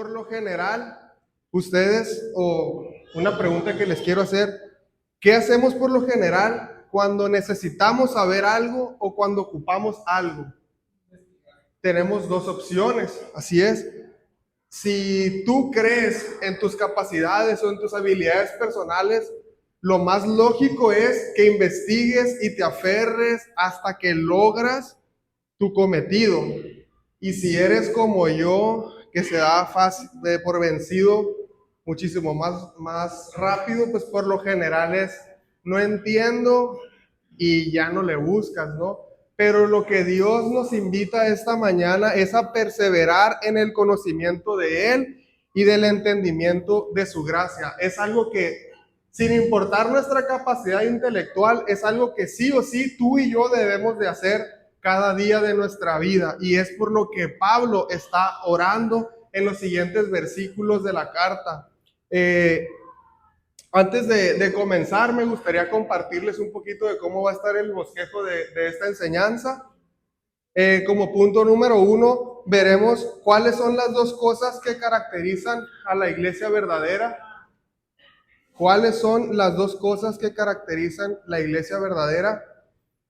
Por lo general, ustedes, o una pregunta que les quiero hacer, ¿qué hacemos por lo general cuando necesitamos saber algo o cuando ocupamos algo? Tenemos dos opciones, así es. Si tú crees en tus capacidades o en tus habilidades personales, lo más lógico es que investigues y te aferres hasta que logras tu cometido. Y si eres como yo, que se da fácil, por vencido muchísimo más rápido, pues por lo general es, no entiendo y ya no le buscas, ¿no? Pero lo que Dios nos invita esta mañana es a perseverar en el conocimiento de Él y del entendimiento de su gracia. Es algo que, sin importar nuestra capacidad intelectual, es algo que sí o sí tú y yo debemos de hacer cada día de nuestra vida. Y es por lo que Pablo está orando en los siguientes versículos de la carta. Antes de comenzar, me gustaría compartirles un poquito de cómo va a estar el bosquejo de esta enseñanza. Como punto número 1, veremos cuáles son las dos cosas que caracterizan a la iglesia verdadera. ¿Cuáles son las dos cosas que caracterizan la iglesia verdadera?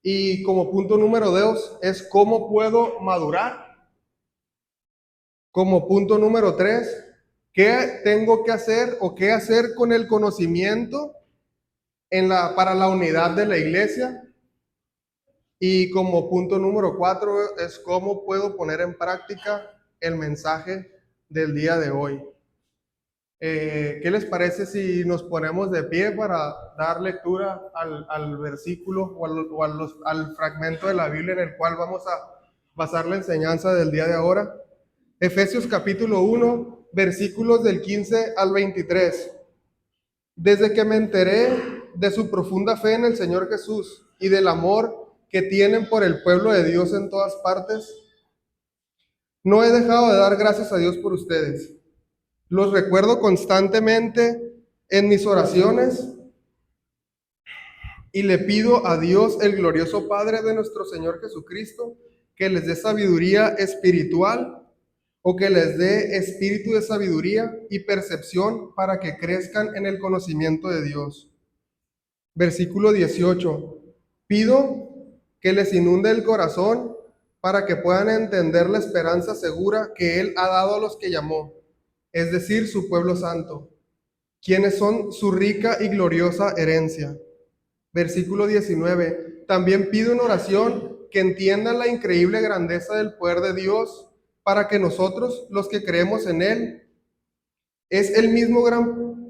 Y como punto número 2 es cómo puedo madurar. Como punto número 3, ¿qué tengo que hacer o qué hacer con el conocimiento para la unidad de la iglesia? Y como punto número 4 es cómo puedo poner en práctica el mensaje del día de hoy. ¿Qué les parece si nos ponemos de pie para dar lectura al versículo o al fragmento de la Biblia en el cual vamos a basar la enseñanza del día de ahora? Efesios capítulo 1, versículos del 15 al 23. Desde que me enteré de su profunda fe en el Señor Jesús y del amor que tienen por el pueblo de Dios en todas partes, no he dejado de dar gracias a Dios por ustedes. Los recuerdo constantemente en mis oraciones y le pido a Dios, el glorioso Padre de nuestro Señor Jesucristo, que les dé sabiduría espiritual o que les dé espíritu de sabiduría y percepción para que crezcan en el conocimiento de Dios. Versículo 18. Pido que les inunde el corazón para que puedan entender la esperanza segura que Él ha dado a los que llamó, es decir, su pueblo santo, quienes son su rica y gloriosa herencia. Versículo 19. También pido en oración que entiendan la increíble grandeza del poder de Dios para que nosotros, los que creemos en Él, es el mismo gran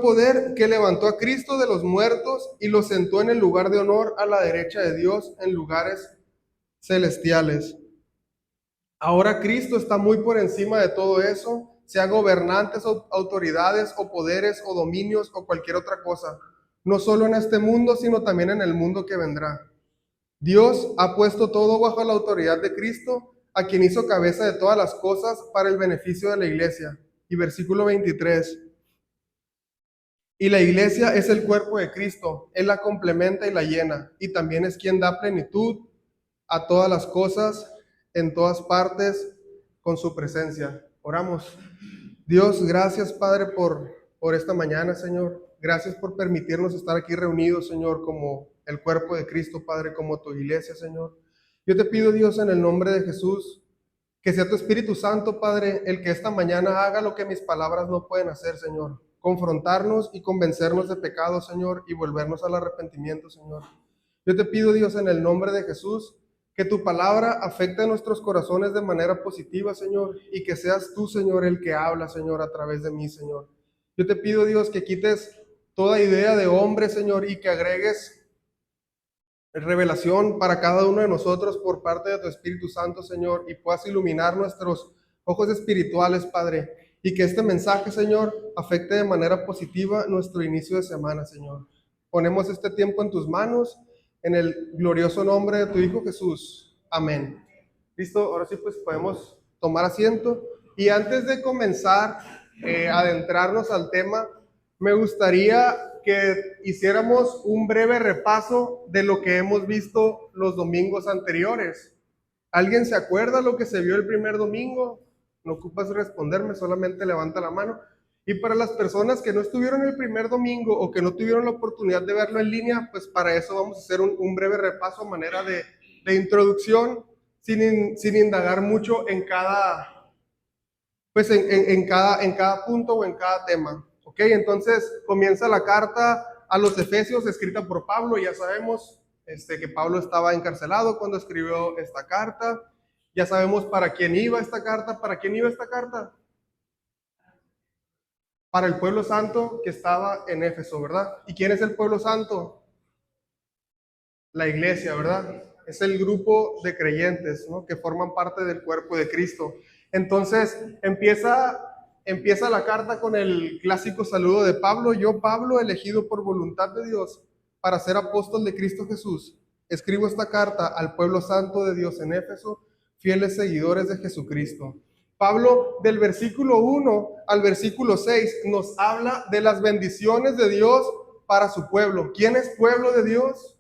poder que levantó a Cristo de los muertos y lo sentó en el lugar de honor a la derecha de Dios en lugares celestiales. Ahora Cristo está muy por encima de todo eso, sea gobernantes o autoridades o poderes o dominios o cualquier otra cosa, no solo en este mundo, sino también en el mundo que vendrá. Dios ha puesto todo bajo la autoridad de Cristo, a quien hizo cabeza de todas las cosas para el beneficio de la iglesia. Y versículo 23. Y la iglesia es el cuerpo de Cristo, Él la complementa y la llena, y también es quien da plenitud a todas las cosas, en todas partes, con su presencia. Oramos. Dios, gracias, Padre, por esta mañana, Señor. Gracias por permitirnos estar aquí reunidos, Señor, como el cuerpo de Cristo, Padre, como tu iglesia, Señor. Yo te pido, Dios, en el nombre de Jesús, que sea tu Espíritu Santo, Padre, el que esta mañana haga lo que mis palabras no pueden hacer, Señor. Confrontarnos y convencernos de pecado, Señor, y volvernos al arrepentimiento, Señor. Yo te pido, Dios, en el nombre de Jesús, que tu palabra afecte a nuestros corazones de manera positiva, Señor, y que seas tú, Señor, el que habla, Señor, a través de mí, Señor. Yo te pido, Dios, que quites toda idea de hombre, Señor, y que agregues revelación para cada uno de nosotros por parte de tu Espíritu Santo, Señor, y puedas iluminar nuestros ojos espirituales, Padre, y que este mensaje, Señor, afecte de manera positiva nuestro inicio de semana, Señor. Ponemos este tiempo en tus manos, en el glorioso nombre de tu Hijo Jesús. Amén. Listo, ahora sí pues podemos tomar asiento. Y antes de comenzar a adentrarnos al tema, me gustaría que hiciéramos un breve repaso de lo que hemos visto los domingos anteriores. ¿Alguien se acuerda lo que se vio el primer domingo? no ocupas responderme, solamente levanta la mano. Y para las personas que no estuvieron el primer domingo o que no tuvieron la oportunidad de verlo en línea, pues para eso vamos a hacer un breve repaso a manera de introducción, sin indagar mucho en cada, pues en cada punto o en cada tema. ¿Ok? Entonces comienza la carta a los Efesios escrita por Pablo. Ya sabemos que Pablo estaba encarcelado cuando escribió esta carta. Ya sabemos para quién iba esta carta. ¿Para quién iba esta carta? Para el pueblo santo que estaba en Éfeso, ¿verdad? ¿Y quién es el pueblo santo? La iglesia, ¿verdad? Es el grupo de creyentes, ¿no? Que forman parte del cuerpo de Cristo. Entonces empieza la carta con el clásico saludo de Pablo. Yo, Pablo, elegido por voluntad de Dios para ser apóstol de Cristo Jesús, escribo esta carta al pueblo santo de Dios en Éfeso, fieles seguidores de Jesucristo. Pablo, del versículo 1 al versículo 6, nos habla de las bendiciones de Dios para su pueblo. ¿Quién es pueblo de Dios?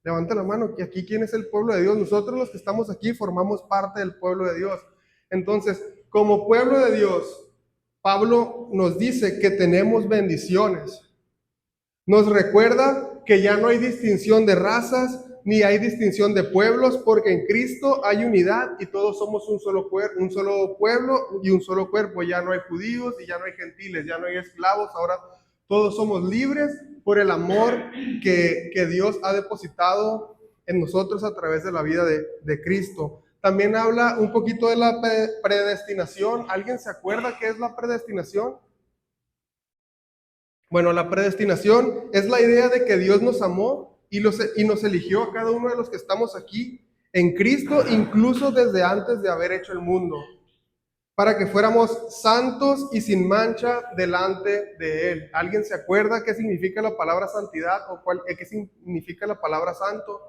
Levanta la mano, que aquí quién es el pueblo de Dios. Nosotros los que estamos aquí formamos parte del pueblo de Dios. Entonces, como pueblo de Dios, Pablo nos dice que tenemos bendiciones. Nos recuerda que ya no hay distinción de razas, ni hay distinción de pueblos, porque en Cristo hay unidad y todos somos un solo pueblo y un solo cuerpo. Ya no hay judíos y ya no hay gentiles, ya no hay esclavos, ahora todos somos libres por el amor que Dios ha depositado en nosotros a través de la vida de Cristo. También habla un poquito de la predestinación. ¿Alguien se acuerda qué es la predestinación? Bueno, la predestinación es la idea de que Dios nos amó y nos eligió a cada uno de los que estamos aquí en Cristo, incluso desde antes de haber hecho el mundo, para que fuéramos santos y sin mancha delante de Él. ¿Alguien se acuerda qué significa la palabra santidad o qué significa la palabra santo?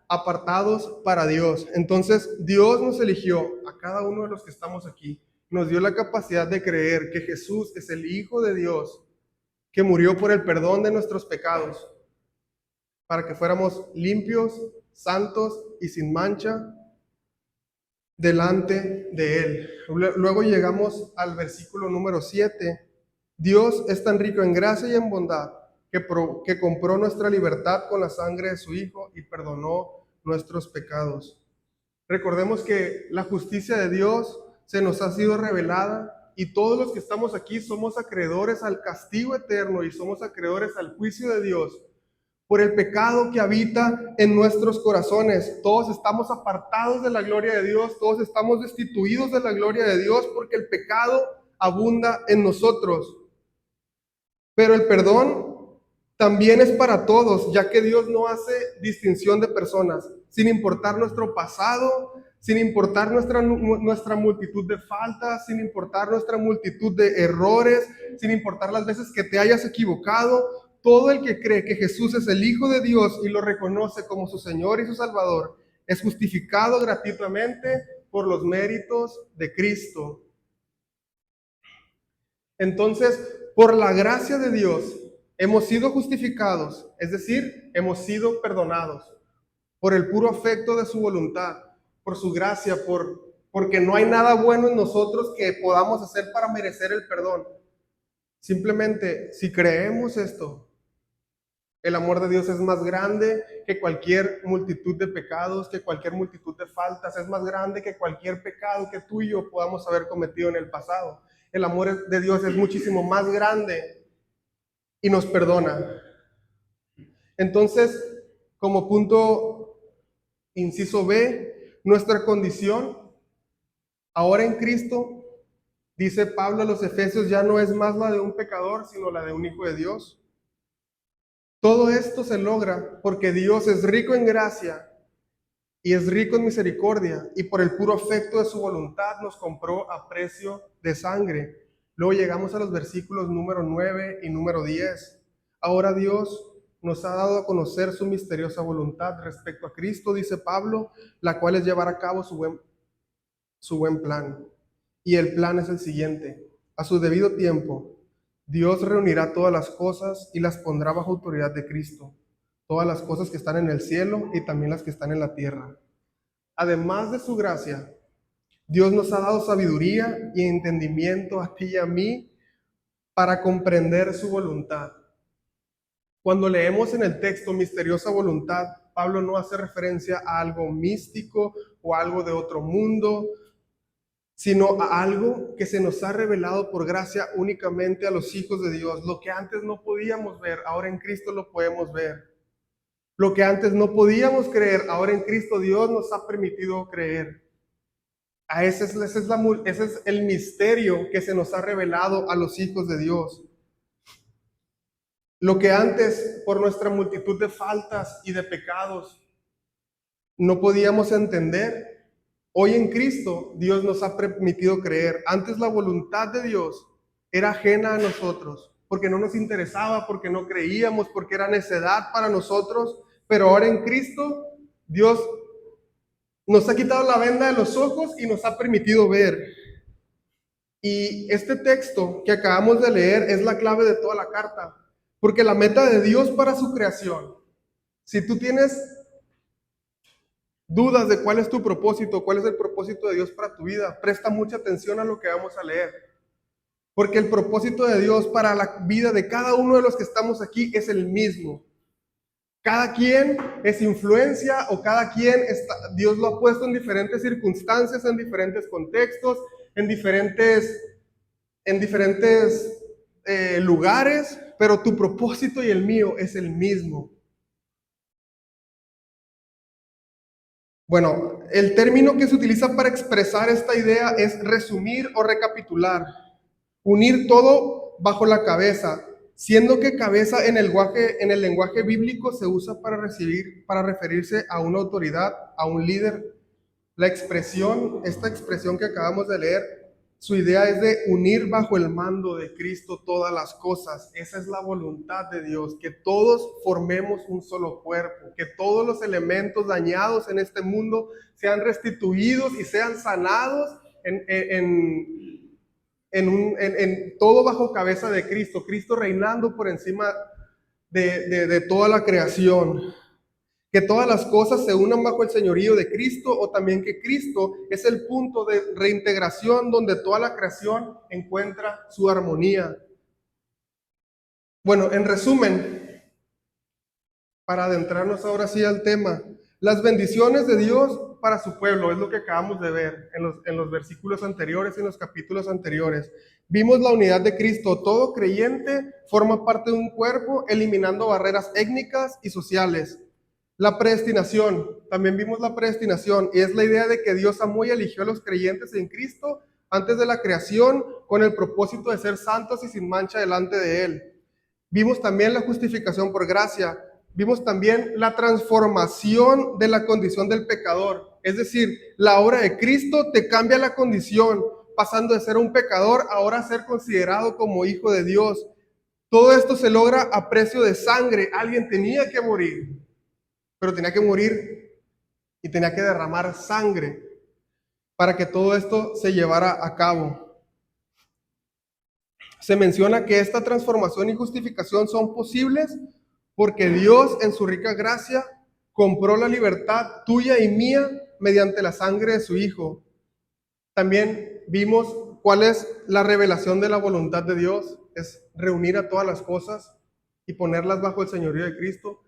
Apartados para Dios. Entonces, Dios nos eligió a cada uno de los que estamos aquí. Nos dio la capacidad de creer que Jesús es el Hijo de Dios, que murió por el perdón de nuestros pecados, para que fuéramos limpios, santos y sin mancha delante de Él. Luego llegamos al versículo número 7. Dios es tan rico en gracia y en bondad que compró nuestra libertad con la sangre de su Hijo y perdonó nuestros pecados. Recordemos que la justicia de Dios se nos ha sido revelada y todos los que estamos aquí somos acreedores al castigo eterno y somos acreedores al juicio de Dios por el pecado que habita en nuestros corazones. Todos estamos apartados de la gloria de Dios, todos estamos destituidos de la gloria de Dios porque el pecado abunda en nosotros. Pero el perdón también es para todos, ya que Dios no hace distinción de personas, sin importar nuestro pasado, sin importar nuestra multitud de faltas, sin importar nuestra multitud de errores, sin importar las veces que te hayas equivocado. Todo el que cree que Jesús es el Hijo de Dios y lo reconoce como su Señor y su Salvador, es justificado gratuitamente por los méritos de Cristo. Entonces, por la gracia de Dios, hemos sido justificados, es decir, hemos sido perdonados por el puro afecto de su voluntad, por su gracia, porque no hay nada bueno en nosotros que podamos hacer para merecer el perdón. Simplemente, si creemos esto, el amor de Dios es más grande que cualquier multitud de pecados, que cualquier multitud de faltas, es más grande que cualquier pecado que tú y yo podamos haber cometido en el pasado. El amor de Dios es muchísimo más grande y nos perdona. Entonces, como punto inciso B, nuestra condición ahora en Cristo, dice Pablo a los Efesios, ya no es más la de un pecador, sino la de un hijo de Dios. Todo esto se logra porque Dios es rico en gracia y es rico en misericordia, y por el puro afecto de su voluntad nos compró a precio de sangre. Luego llegamos a los versículos número 9 y número 10. Ahora Dios nos ha dado a conocer su misteriosa voluntad respecto a Cristo, dice Pablo, la cual es llevar a cabo su buen plan. Y el plan es el siguiente: a su debido tiempo, Dios reunirá todas las cosas y las pondrá bajo autoridad de Cristo, todas las cosas que están en el cielo y también las que están en la tierra. Además de su gracia, Dios nos ha dado sabiduría y entendimiento a ti y a mí para comprender su voluntad. Cuando leemos en el texto misteriosa voluntad, Pablo no hace referencia a algo místico o algo de otro mundo, sino a algo que se nos ha revelado por gracia únicamente a los hijos de Dios. Lo que antes no podíamos ver, ahora en Cristo lo podemos ver. Lo que antes no podíamos creer, ahora en Cristo Dios nos ha permitido creer. Ese es el misterio que se nos ha revelado a los hijos de Dios. Lo que antes, por nuestra multitud de faltas y de pecados, no podíamos entender, hoy en Cristo Dios nos ha permitido creer. Antes la voluntad de Dios era ajena a nosotros, porque no nos interesaba, porque no creíamos, porque era necedad para nosotros, pero ahora en Cristo Dios nos ha quitado la venda de los ojos y nos ha permitido ver. Y este texto que acabamos de leer es la clave de toda la carta, porque la meta de Dios para su creación, si tú tienes dudas de cuál es tu propósito, cuál es el propósito de Dios para tu vida, presta mucha atención a lo que vamos a leer. Porque el propósito de Dios para la vida de cada uno de los que estamos aquí es el mismo. Cada quien es influencia o cada quien está, Dios lo ha puesto en diferentes circunstancias, en diferentes contextos, en diferentes lugares, pero tu propósito y el mío es el mismo. Bueno, el término que se utiliza para expresar esta idea es resumir o recapitular, unir todo bajo la cabeza, siendo que cabeza en el lenguaje bíblico se usa para referirse a una autoridad, a un líder. Esta expresión que acabamos de leer, su idea es de unir bajo el mando de Cristo todas las cosas. Esa es la voluntad de Dios, que todos formemos un solo cuerpo, que todos los elementos dañados en este mundo sean restituidos y sean sanados en todo bajo cabeza de Cristo, Cristo reinando por encima de toda la creación. Que todas las cosas se unan bajo el señorío de Cristo, o también que Cristo es el punto de reintegración donde toda la creación encuentra su armonía. Bueno, en resumen, para adentrarnos ahora sí al tema, las bendiciones de Dios para su pueblo es lo que acabamos de ver en los versículos anteriores y en los capítulos anteriores. Vimos la unidad de Cristo. Todo creyente forma parte de un cuerpo, eliminando barreras étnicas y sociales. La predestinación, también vimos la predestinación, y es la idea de que Dios amó y eligió a los creyentes en Cristo antes de la creación con el propósito de ser santos y sin mancha delante de Él. Vimos también la justificación por gracia, vimos también la transformación de la condición del pecador, es decir, la obra de Cristo te cambia la condición, pasando de ser un pecador ahora a ser considerado como hijo de Dios. Todo esto se logra a precio de sangre, alguien tenía que morir, pero tenía que morir y tenía que derramar sangre para que todo esto se llevara a cabo. Se menciona que esta transformación y justificación son posibles porque Dios en su rica gracia compró la libertad tuya y mía mediante la sangre de su Hijo. También vimos cuál es la revelación de la voluntad de Dios, es reunir a todas las cosas y ponerlas bajo el señorío de Cristo.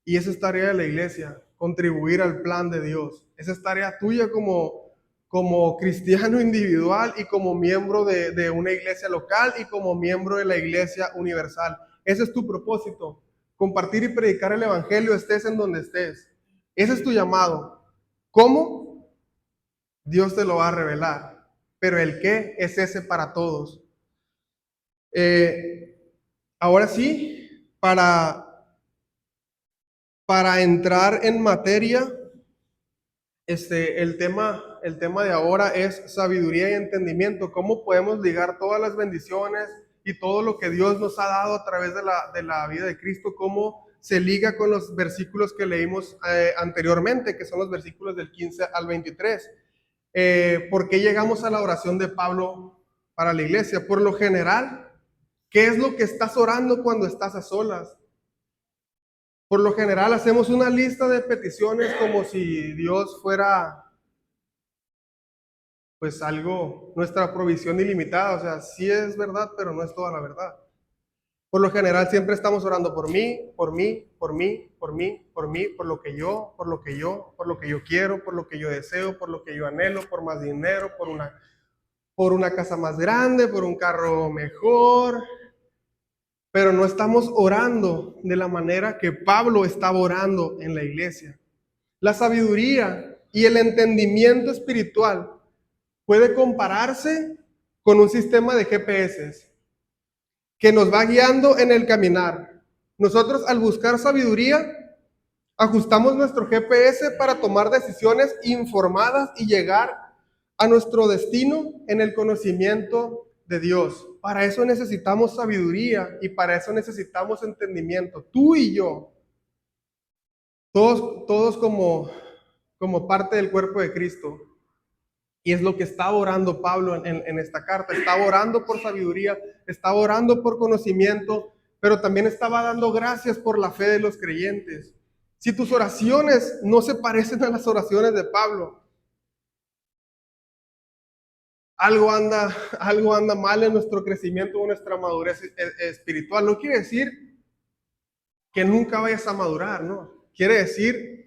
Y esa es tarea de la iglesia, contribuir al plan de Dios. Esa es tarea tuya como cristiano individual y como miembro de una iglesia local y como miembro de la iglesia universal. Ese es tu propósito, compartir y predicar el evangelio estés en donde estés. Ese es tu llamado. ¿Cómo? Dios te lo va a revelar, pero el qué es ese para todos. Ahora sí, para entrar en materia, el tema de ahora es sabiduría y entendimiento. ¿Cómo podemos ligar todas las bendiciones y todo lo que Dios nos ha dado a través de la vida de Cristo? ¿Cómo se liga con los versículos que leímos anteriormente, que son los versículos del 15 al 23? ¿Por qué llegamos a la oración de Pablo para la iglesia? Por lo general, ¿qué es lo que estás orando cuando estás a solas? Por lo general hacemos una lista de peticiones como si Dios fuera pues algo, nuestra provisión ilimitada, o sea, sí es verdad, pero no es toda la verdad. Por lo general siempre estamos orando por mí, por mí, por mí, por mí, por mí, por lo que yo, por lo que yo, por lo que yo quiero, por lo que yo deseo, por lo que yo anhelo, por más dinero, por una casa más grande, por un carro mejor, pero no estamos orando de la manera que Pablo estaba orando en la iglesia. La sabiduría y el entendimiento espiritual puede compararse con un sistema de GPS que nos va guiando en el caminar. Nosotros al buscar sabiduría, ajustamos nuestro GPS para tomar decisiones informadas y llegar a nuestro destino en el conocimiento de Dios. Para eso necesitamos sabiduría y para eso necesitamos entendimiento. Tú y yo, todos como parte del cuerpo de Cristo. Y es lo que estaba orando Pablo en esta carta. Estaba orando por sabiduría, estaba orando por conocimiento, pero también estaba dando gracias por la fe de los creyentes. Si tus oraciones no se parecen a las oraciones de Pablo, algo anda mal en nuestro crecimiento o nuestra madurez espiritual. No quiere decir que nunca vayas a madurar, ¿no? Quiere decir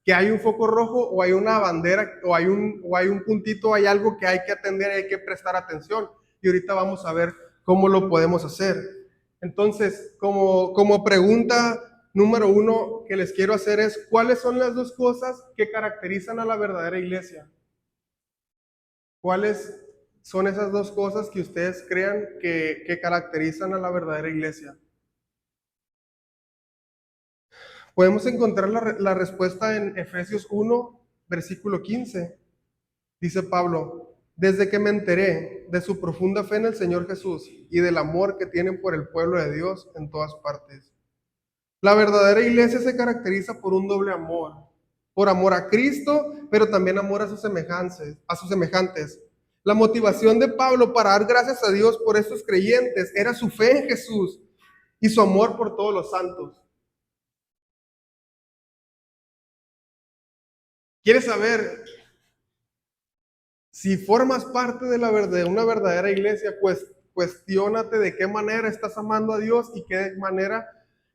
que hay un foco rojo o hay una bandera o hay un puntito, hay algo que hay que atender, hay que prestar atención. Y ahorita vamos a ver cómo lo podemos hacer. Entonces, como pregunta número 1 que les quiero hacer es, ¿cuáles son las dos cosas que caracterizan a la verdadera iglesia? ¿Cuáles son esas dos cosas que ustedes crean que caracterizan a la verdadera iglesia? Podemos encontrar la respuesta en Efesios 1, versículo 15. Dice Pablo, desde que me enteré de su profunda fe en el Señor Jesús y del amor que tienen por el pueblo de Dios en todas partes. La verdadera iglesia se caracteriza por un doble amor. Por amor a Cristo, pero también amor a sus semejantes. La motivación de Pablo para dar gracias a Dios por estos creyentes era su fe en Jesús y su amor por todos los santos. ¿Quieres saber si formas parte de una verdadera iglesia? Pues cuestiónate de qué manera estás amando a Dios y qué manera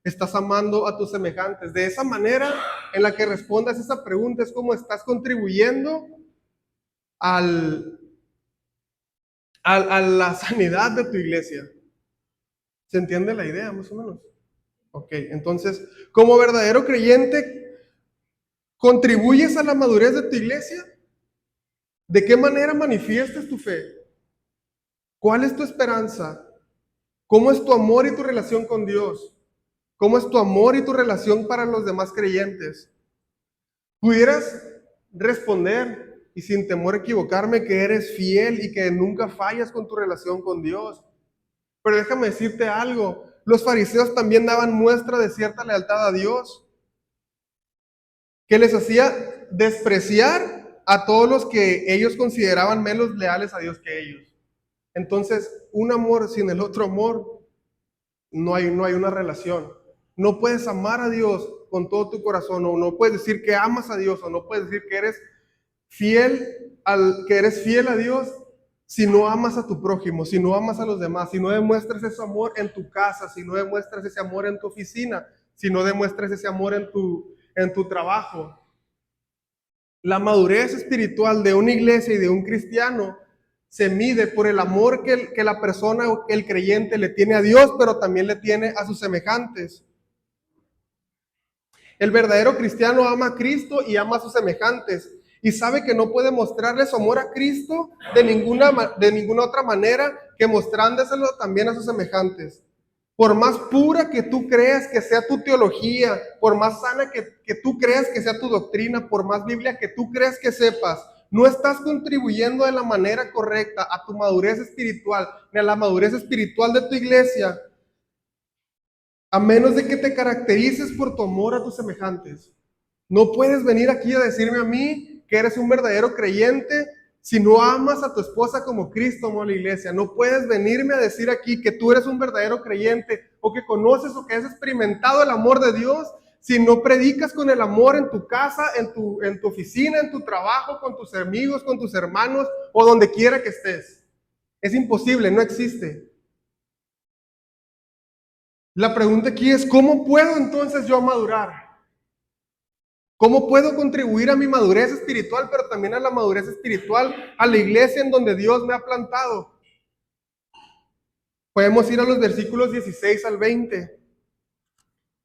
estás amando a tus semejantes. De esa manera en la que respondas esa pregunta es como estás contribuyendo a la sanidad de tu iglesia. ¿Se entiende la idea más o menos? Ok, entonces, como verdadero creyente, ¿contribuyes a la madurez de tu iglesia? ¿De qué manera manifiestas tu fe? ¿Cuál es tu esperanza? ¿Cómo es tu amor y tu relación con Dios? ¿Cómo es tu amor y tu relación para los demás creyentes? ¿Pudieras responder, y sin temor a equivocarme, que eres fiel y que nunca fallas con tu relación con Dios? Pero déjame decirte algo, los fariseos también daban muestra de cierta lealtad a Dios, que les hacía despreciar a todos los que ellos consideraban menos leales a Dios que ellos. Entonces, un amor sin el otro amor, no hay una relación. No puedes amar a Dios con todo tu corazón, o no puedes decir que amas a Dios, o no puedes decir que eres fiel a Dios si no amas a tu prójimo, si no amas a los demás, si no demuestras ese amor en tu casa, si no demuestras ese amor en tu oficina, si no demuestras ese amor en tu trabajo. La madurez espiritual de una iglesia y de un cristiano se mide por el amor que la persona o el creyente le tiene a Dios, pero también le tiene a sus semejantes. El verdadero cristiano ama a Cristo y ama a sus semejantes y sabe que no puede mostrarle su amor a Cristo de ninguna otra manera que mostrándoselo también a sus semejantes. Por más pura que tú creas que sea tu teología, por más sana que tú creas que sea tu doctrina, por más Biblia que tú creas que sepas, no estás contribuyendo de la manera correcta a tu madurez espiritual, ni a la madurez espiritual de tu iglesia, a menos de que te caracterices por tu amor a tus semejantes. No puedes venir aquí a decirme a mí que eres un verdadero creyente si no amas a tu esposa como Cristo amó a la iglesia. No puedes venirme a decir aquí que tú eres un verdadero creyente o que conoces o que has experimentado el amor de Dios si no predicas con el amor en tu casa, en tu oficina, en tu trabajo, con tus amigos, con tus hermanos o donde quiera que estés? Es imposible, no existe. La pregunta aquí es, ¿cómo puedo entonces yo madurar? ¿Cómo puedo contribuir a mi madurez espiritual, pero también a la madurez espiritual, a la iglesia en donde Dios me ha plantado? Podemos ir a los versículos 16 al 20.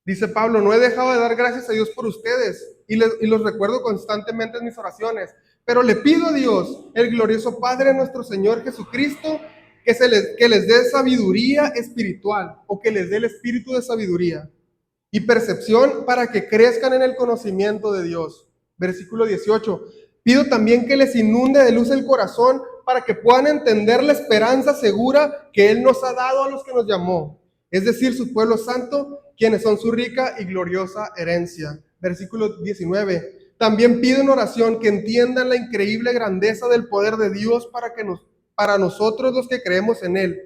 Dice Pablo, no he dejado de dar gracias a Dios por ustedes y los recuerdo constantemente en mis oraciones, pero le pido a Dios, el glorioso Padre de nuestro Señor Jesucristo, que les dé sabiduría espiritual o que les dé el espíritu de sabiduría y percepción para que crezcan en el conocimiento de Dios. Versículo 18. Pido también que les inunde de luz el corazón para que puedan entender la esperanza segura que Él nos ha dado a los que nos llamó, es decir, su pueblo santo, quienes son su rica y gloriosa herencia. Versículo 19. También pido en oración que entiendan la increíble grandeza del poder de Dios para nosotros los que creemos en Él.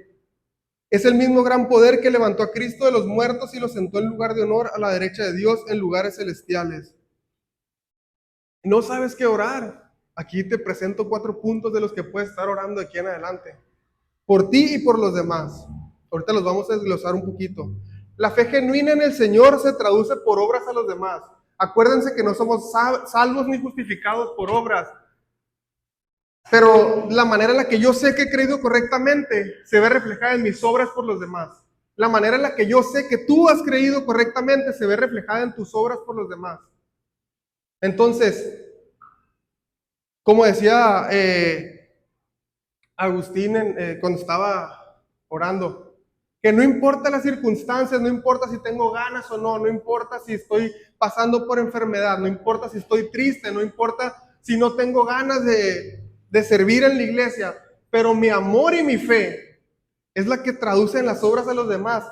Es el mismo gran poder que levantó a Cristo de los muertos y lo sentó en lugar de honor a la derecha de Dios en lugares celestiales. ¿No sabes qué orar? Aquí te presento 4 puntos de los que puedes estar orando de aquí en adelante. Por ti y por los demás. Ahorita los vamos a desglosar un poquito. La fe genuina en el Señor se traduce por obras a los demás. Acuérdense que no somos salvos ni justificados por obras. Pero la manera en la que yo sé que he creído correctamente se ve reflejada en mis obras por los demás. La manera en la que yo sé que tú has creído correctamente se ve reflejada en tus obras por los demás. Entonces, como decía Agustín cuando estaba orando, que no importa las circunstancias, no importa si tengo ganas o no, no importa si estoy pasando por enfermedad, no importa si estoy triste, no importa si no tengo ganas de servir en la iglesia, pero mi amor y mi fe es la que traduce en las obras a los demás,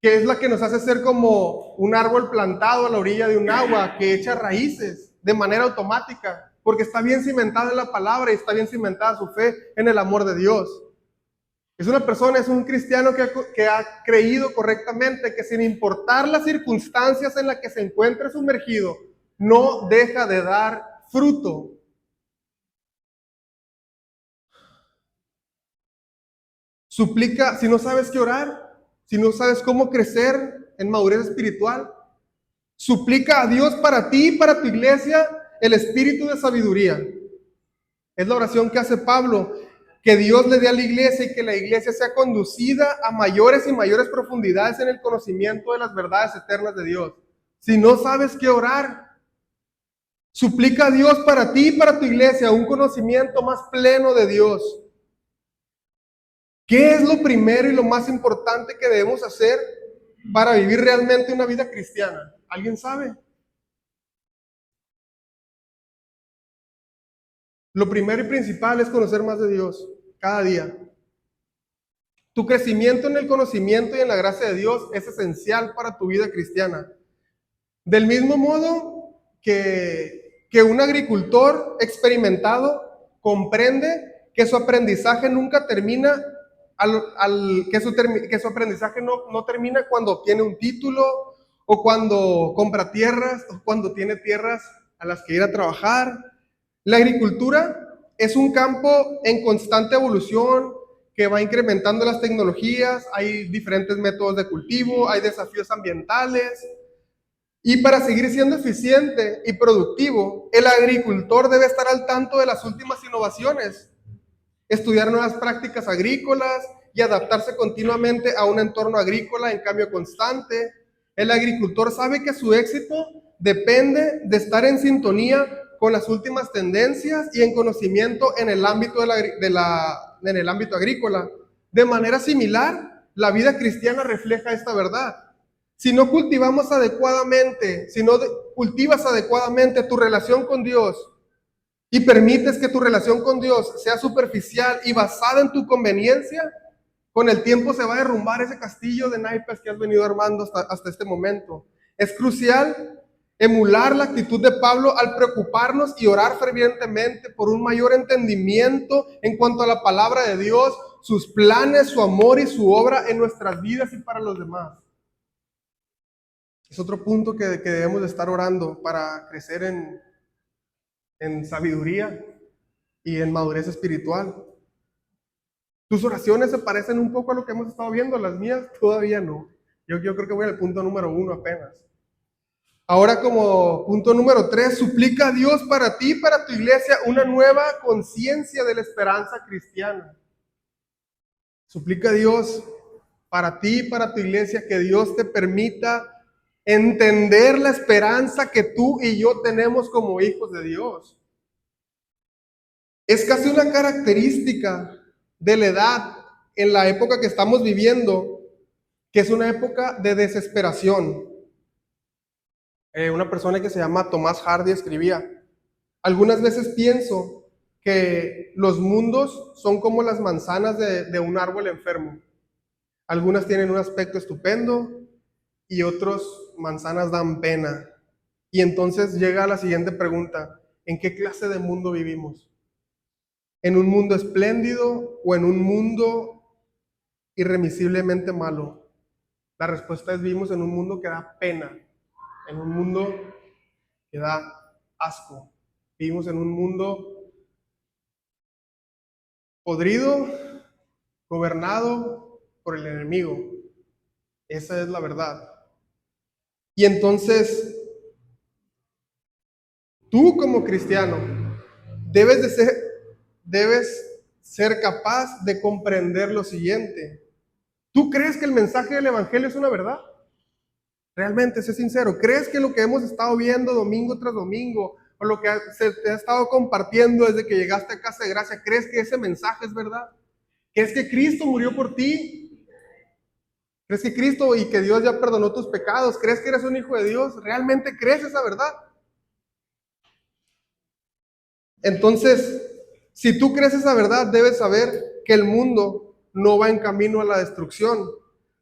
que es la que nos hace ser como un árbol plantado a la orilla de un agua que echa raíces de manera automática, porque está bien cimentada en la palabra y está bien cimentada su fe en el amor de Dios. Es una persona, es un cristiano que ha creído correctamente, que sin importar las circunstancias en las que se encuentre sumergido, no deja de dar fruto. Suplica, si no sabes qué orar, si no sabes cómo crecer en madurez espiritual, suplica a Dios para ti y para tu iglesia el espíritu de sabiduría. Es la oración que hace Pablo, que Dios le dé a la iglesia y que la iglesia sea conducida a mayores y mayores profundidades en el conocimiento de las verdades eternas de Dios. Si no sabes qué orar, suplica a Dios para ti y para tu iglesia un conocimiento más pleno de Dios. ¿Qué es lo primero y lo más importante que debemos hacer para vivir realmente una vida cristiana? ¿Alguien sabe? Lo primero y principal es conocer más de Dios cada día. Tu crecimiento en el conocimiento y en la gracia de Dios es esencial para tu vida cristiana. Del mismo modo que un agricultor experimentado comprende que su aprendizaje nunca termina, que su aprendizaje no termina cuando obtiene un título o cuando compra tierras o cuando tiene tierras a las que ir a trabajar. La agricultura es un campo en constante evolución que va incrementando las tecnologías, hay diferentes métodos de cultivo, hay desafíos ambientales. Y para seguir siendo eficiente y productivo, el agricultor debe estar al tanto de las últimas innovaciones, estudiar nuevas prácticas agrícolas y adaptarse continuamente a un entorno agrícola en cambio constante. El agricultor sabe que su éxito depende de estar en sintonía con las últimas tendencias y en conocimiento en el ámbito, en el ámbito agrícola. De manera similar, la vida cristiana refleja esta verdad. Si no cultivamos adecuadamente, si no cultivas adecuadamente tu relación con Dios y permites que tu relación con Dios sea superficial y basada en tu conveniencia, con el tiempo se va a derrumbar ese castillo de naipes que has venido armando hasta este momento. Es crucial emular la actitud de Pablo al preocuparnos y orar fervientemente por un mayor entendimiento en cuanto a la palabra de Dios, sus planes, su amor y su obra en nuestras vidas y para los demás. Es otro punto que debemos de estar orando para crecer en sabiduría y en madurez espiritual. Tus oraciones se parecen un poco a lo que hemos estado viendo, las mías todavía no. Yo creo que voy al punto número 1 apenas. Ahora como punto número 3, suplica a Dios para ti, para tu iglesia, una nueva conciencia de la esperanza cristiana. Suplica a Dios para ti, para tu iglesia, que Dios te permita entender la esperanza que tú y yo tenemos como hijos de Dios. Es casi una característica de la edad en la época que estamos viviendo, que es una época de desesperación. Una persona que se llama Tomás Hardy escribía: algunas veces pienso que los mundos son como las manzanas de un árbol enfermo. Algunas tienen un aspecto estupendo y otros manzanas dan pena. Y entonces llega la siguiente pregunta: ¿en qué clase de mundo vivimos? ¿En un mundo espléndido o en un mundo irremisiblemente malo? La respuesta es: vivimos en un mundo que da pena, en un mundo que da asco. Vivimos en un mundo podrido, gobernado por el enemigo. Esa es la verdad. Y entonces, tú como cristiano debes ser capaz de comprender lo siguiente. ¿Tú crees que el mensaje del evangelio es una verdad? Realmente, sé sincero, ¿crees que lo que hemos estado viendo domingo tras domingo, o lo que se te ha estado compartiendo desde que llegaste a Casa de Gracia, crees que ese mensaje es verdad? ¿Crees que Cristo murió por ti? ¿Crees que Cristo y que Dios ya perdonó tus pecados? ¿Crees que eres un hijo de Dios? ¿Realmente crees esa verdad? Entonces, si tú crees esa verdad, debes saber que el mundo no va en camino a la destrucción,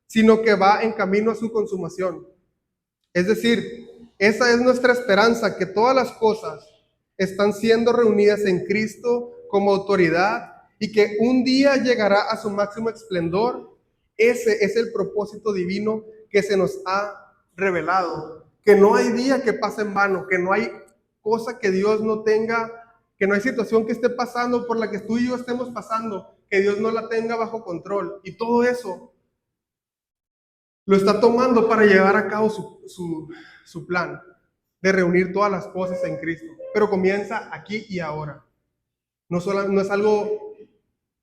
sino que va en camino a su consumación. Es decir, esa es nuestra esperanza, que todas las cosas están siendo reunidas en Cristo como autoridad y que un día llegará a su máximo esplendor. Ese es el propósito divino que se nos ha revelado, que no hay día que pase en vano, que no hay cosa que Dios no tenga, que no hay situación que esté pasando por la que tú y yo estemos pasando, que Dios no la tenga bajo control. Y todo eso lo está tomando para llevar a cabo su plan de reunir todas las cosas en Cristo. Pero comienza aquí y ahora. No es algo,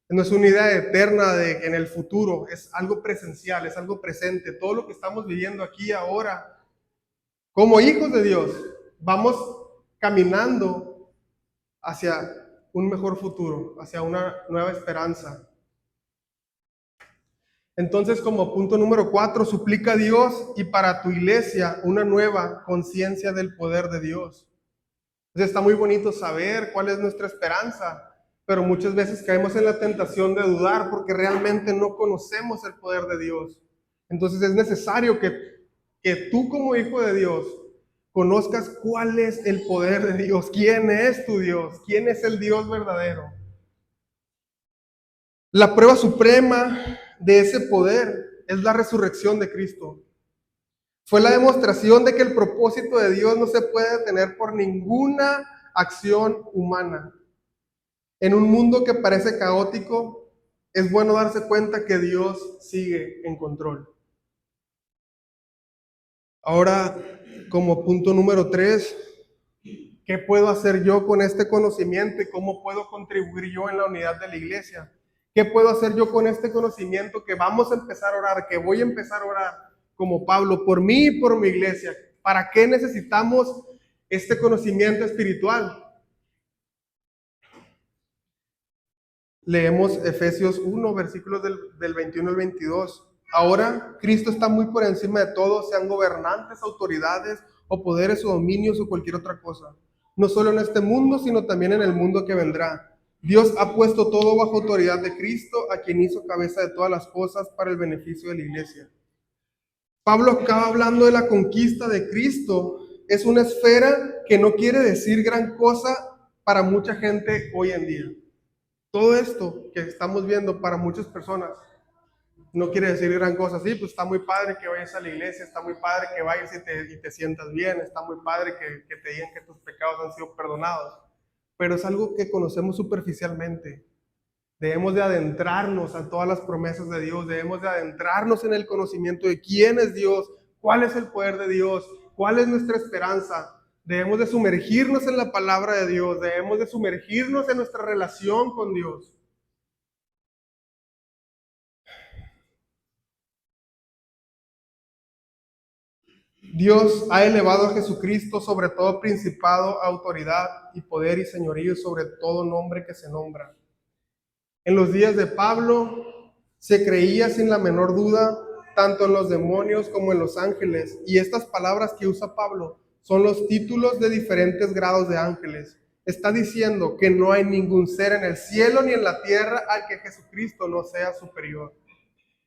no es una idea eterna de en el futuro, es algo presencial, es algo presente. Todo lo que estamos viviendo aquí y ahora, como hijos de Dios, vamos caminando hacia un mejor futuro, hacia una nueva esperanza. Entonces, como punto número 4, suplica a Dios y para tu iglesia una nueva conciencia del poder de Dios. Entonces, está muy bonito saber cuál es nuestra esperanza, pero muchas veces caemos en la tentación de dudar porque realmente no conocemos el poder de Dios. Entonces, es necesario que tú como hijo de Dios conozcas cuál es el poder de Dios, quién es tu Dios, quién es el Dios verdadero. La prueba suprema de ese poder es la resurrección de Cristo. Fue la demostración de que el propósito de Dios no se puede detener por ninguna acción humana. En un mundo que parece caótico, es bueno darse cuenta que Dios sigue en control. Ahora, como punto número 3, ¿qué puedo hacer yo con este conocimiento y cómo puedo contribuir yo en la unidad de la iglesia? ¿Qué puedo hacer yo con este conocimiento que vamos a empezar a orar, que voy a empezar a orar como Pablo, por mí y por mi iglesia? ¿Para qué necesitamos este conocimiento espiritual? Leemos Efesios 1, versículos del 21 al 22. Ahora, Cristo está muy por encima de todo, sean gobernantes, autoridades o poderes o dominios o cualquier otra cosa. No solo en este mundo, sino también en el mundo que vendrá. Dios ha puesto todo bajo autoridad de Cristo, a quien hizo cabeza de todas las cosas para el beneficio de la iglesia. Pablo acaba hablando de la conquista de Cristo. Es una esfera que no quiere decir gran cosa para mucha gente hoy en día. Todo esto que estamos viendo para muchas personas No quiere decir gran cosa, sí, pues está muy padre que vayas a la iglesia, está muy padre que vayas y te sientas bien, está muy padre que te digan que tus pecados han sido perdonados, pero es algo que conocemos superficialmente. Debemos de adentrarnos a todas las promesas de Dios, debemos de adentrarnos en el conocimiento de quién es Dios, cuál es el poder de Dios, cuál es nuestra esperanza. Debemos de sumergirnos en la palabra de Dios, debemos de sumergirnos en nuestra relación con Dios. Dios ha elevado a Jesucristo sobre todo principado, autoridad y poder y señorío, sobre todo nombre que se nombra. En los días de Pablo se creía sin la menor duda tanto en los demonios como en los ángeles, y estas palabras que usa Pablo son los títulos de diferentes grados de ángeles. Está diciendo que no hay ningún ser en el cielo ni en la tierra al que Jesucristo no sea superior.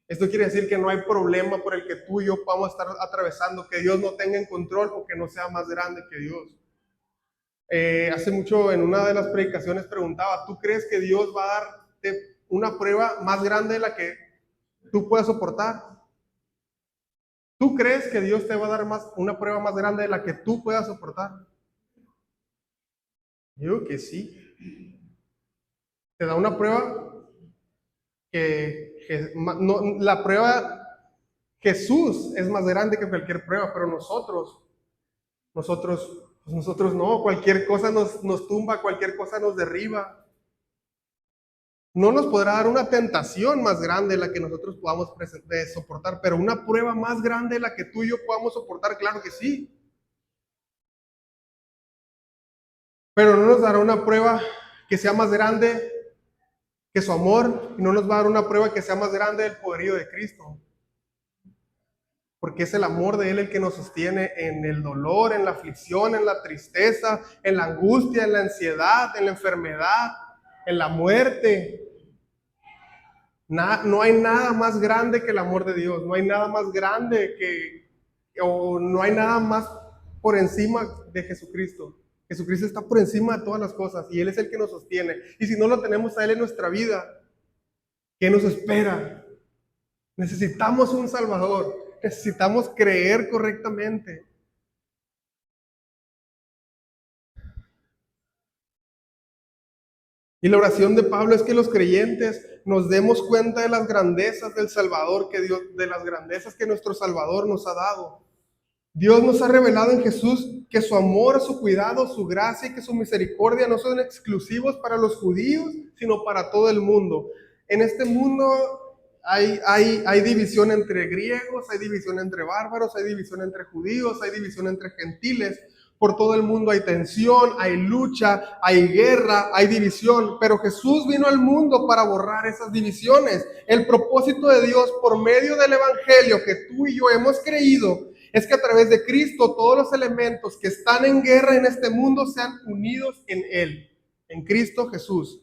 Esto quiere decir que no hay problema por el que tú y yo podamos estar atravesando, que Dios no tenga en control o que no sea más grande que Dios. Hace mucho en una de las predicaciones preguntaba, ¿tú crees que Dios va a darte una prueba más grande de la que tú puedas soportar? ¿Tú crees que Dios te va a dar una prueba más grande de la que tú puedas soportar? Yo digo que sí. Te da una prueba no, la prueba Jesús es más grande que cualquier prueba, pero nosotros no, cualquier cosa nos tumba, cualquier cosa nos derriba. No nos podrá dar una tentación más grande de la que nosotros podamos soportar, pero una prueba más grande de la que tú y yo podamos soportar, claro que sí. Pero no nos dará una prueba que sea más grande que su amor, y no nos va a dar una prueba que sea más grande del poderío de Cristo. Porque es el amor de Él el que nos sostiene en el dolor, en la aflicción, en la tristeza, en la angustia, en la ansiedad, en la enfermedad, en la muerte. No hay nada más grande que el amor de Dios, no hay nada más grande o no hay nada más por encima de Jesucristo. Jesucristo está por encima de todas las cosas y Él es el que nos sostiene. Y si no lo tenemos a Él en nuestra vida, ¿qué nos espera? Necesitamos un Salvador, necesitamos creer correctamente. Y la oración de Pablo es que los creyentes nos demos cuenta de las grandezas del Salvador que Dios, de las grandezas que nuestro Salvador nos ha dado. Dios nos ha revelado en Jesús que su amor, su cuidado, su gracia y que su misericordia no son exclusivos para los judíos, sino para todo el mundo. En este mundo hay división entre griegos, hay división entre bárbaros, hay división entre judíos, hay división entre gentiles. Por todo el mundo hay tensión, hay lucha, hay guerra, hay división, pero Jesús vino al mundo para borrar esas divisiones. El propósito de Dios por medio del Evangelio que tú y yo hemos creído es que a través de Cristo todos los elementos que están en guerra en este mundo sean unidos en Él, en Cristo Jesús.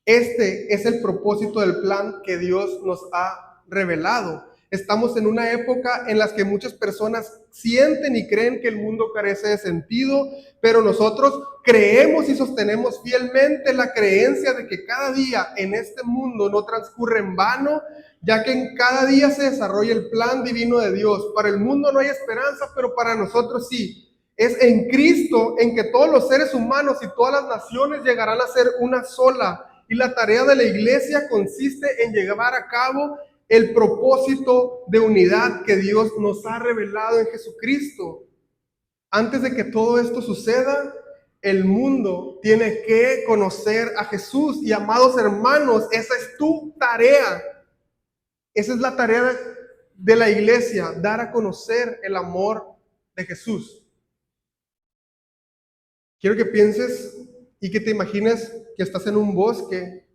Este es el propósito del plan que Dios nos ha revelado. Estamos en una época en la que muchas personas sienten y creen que el mundo carece de sentido, pero nosotros creemos y sostenemos fielmente la creencia de que cada día en este mundo no transcurre en vano, ya que en cada día se desarrolla el plan divino de Dios. Para el mundo no hay esperanza, pero para nosotros sí. Es en Cristo en que todos los seres humanos y todas las naciones llegarán a ser una sola. Y la tarea de la iglesia consiste en llevar a cabo el propósito de unidad que Dios nos ha revelado en Jesucristo. Antes de que todo esto suceda, el mundo tiene que conocer a Jesús. Y amados hermanos, esa es tu tarea. Esa es la tarea de la iglesia, dar a conocer el amor de Jesús. Quiero que pienses y que te imagines que estás en un bosque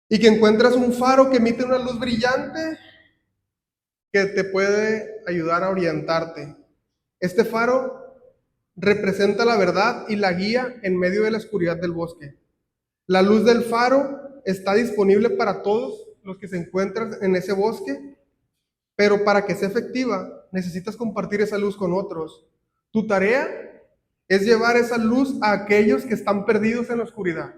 y que encuentras un faro que emite una luz brillante que te puede ayudar a orientarte. Este faro representa la verdad y la guía en medio de la oscuridad del bosque. La luz del faro está disponible para todos los que se encuentran en ese bosque, pero para que sea efectiva necesitas compartir esa luz con otros. Tu tarea es llevar esa luz a aquellos que están perdidos en la oscuridad.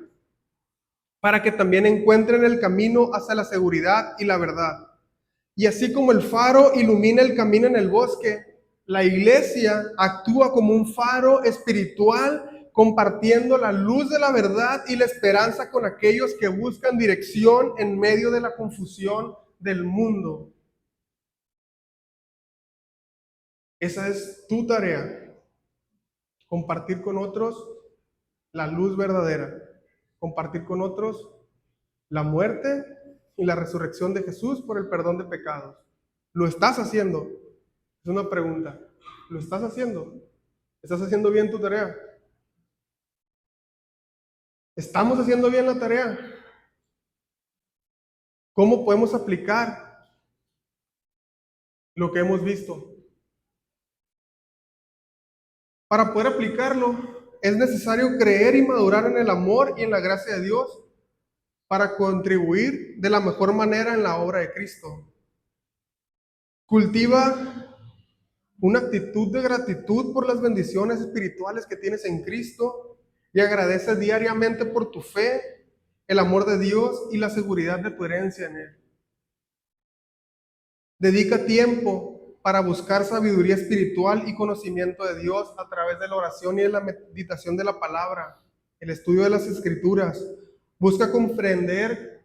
para que también encuentren el camino hacia la seguridad y la verdad. Y así como el faro ilumina el camino en el bosque, la iglesia actúa como un faro espiritual, compartiendo la luz de la verdad y la esperanza con aquellos que buscan dirección en medio de la confusión del mundo. Esa es tu tarea, compartir con otros la luz verdadera, compartir con otros la muerte y la resurrección de Jesús por el perdón de pecados. ¿Lo estás haciendo? Es una pregunta. ¿Lo estás haciendo? ¿Estás haciendo bien tu tarea? ¿Estamos haciendo bien la tarea? ¿Cómo podemos aplicar lo que hemos visto? Para poder aplicarlo, es necesario creer y madurar en el amor y en la gracia de Dios para contribuir de la mejor manera en la obra de Cristo. Cultiva una actitud de gratitud por las bendiciones espirituales que tienes en Cristo y agradece diariamente por tu fe, el amor de Dios y la seguridad de tu herencia en Él. Dedica tiempo para buscar sabiduría espiritual y conocimiento de Dios a través de la oración y de la meditación de la palabra, el estudio de las Escrituras. Busca comprender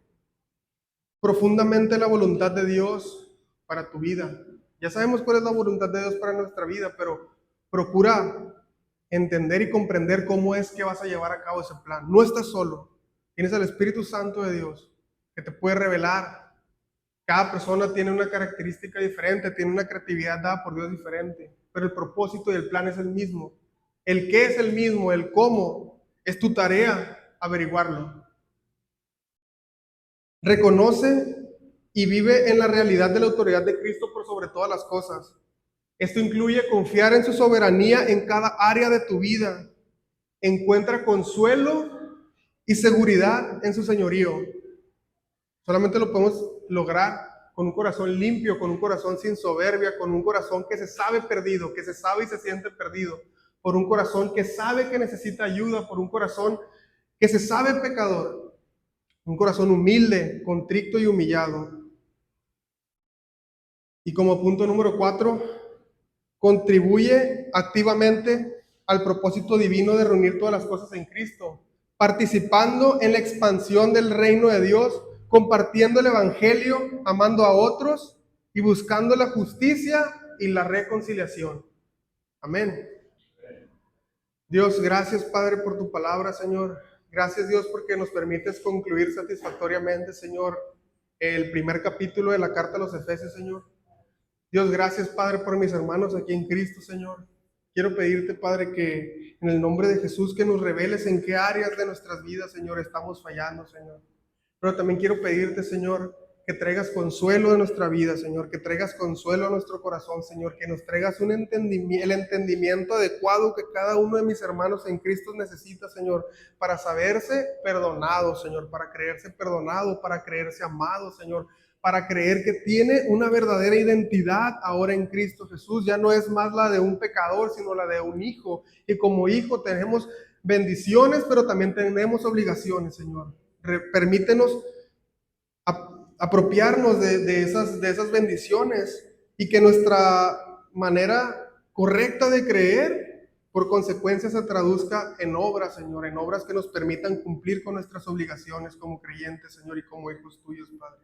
profundamente la voluntad de Dios para tu vida. Ya sabemos cuál es la voluntad de Dios para nuestra vida, pero procura entender y comprender cómo es que vas a llevar a cabo ese plan. No estás solo. Tienes al Espíritu Santo de Dios que te puede revelar. Cada persona tiene una característica diferente, tiene una creatividad dada por Dios diferente, pero el propósito y el plan es el mismo. El qué es el mismo, el cómo es tu tarea averiguarlo. Reconoce y vive en la realidad de la autoridad de Cristo por sobre todas las cosas. Esto incluye confiar en su soberanía en cada área de tu vida. Encuentra consuelo y seguridad en su señorío. Solamente lo podemos lograr con un corazón limpio, con un corazón sin soberbia, con un corazón que se sabe perdido, que se sabe y se siente perdido, por un corazón que sabe que necesita ayuda, por un corazón que se sabe pecador, un corazón humilde, contrito y humillado. Y como punto número 4, contribuye activamente al propósito divino de reunir todas las cosas en Cristo, participando en la expansión del reino de Dios, compartiendo el Evangelio, amando a otros y buscando la justicia y la reconciliación. Amén. Dios, gracias Padre por tu palabra, Señor. Gracias Dios porque nos permites concluir satisfactoriamente, Señor, el primer capítulo de la carta a los Efesios, Señor. Dios, gracias, Padre, por mis hermanos aquí en Cristo, Señor. Quiero pedirte, Padre, que en el nombre de Jesús, que nos reveles en qué áreas de nuestras vidas, Señor, estamos fallando, Señor. Pero también quiero pedirte, Señor, que traigas consuelo a nuestra vida, Señor, que traigas consuelo a nuestro corazón, Señor, que nos traigas el entendimiento adecuado que cada uno de mis hermanos en Cristo necesita, Señor, para saberse perdonado, Señor, para creerse perdonado, para creerse amado, Señor, para creer que tiene una verdadera identidad ahora en Cristo Jesús. Ya no es más la de un pecador, sino la de un hijo. Y como hijo tenemos bendiciones, pero también tenemos obligaciones, Señor. Permítenos apropiarnos de esas bendiciones y que nuestra manera correcta de creer, por consecuencia, se traduzca en obras, Señor, en obras que nos permitan cumplir con nuestras obligaciones como creyentes, Señor, y como hijos tuyos, Padre.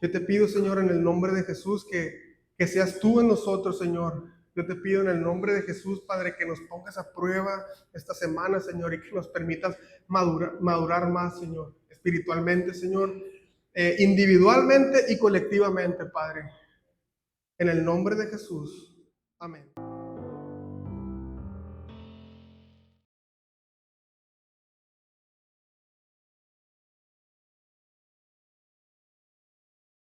Yo te pido, Señor, en el nombre de Jesús, que seas tú en nosotros, Señor. Yo te pido en el nombre de Jesús, Padre, que nos pongas a prueba esta semana, Señor, y que nos permitas madurar más, Señor, espiritualmente, Señor, individualmente y colectivamente, Padre. En el nombre de Jesús. Amén.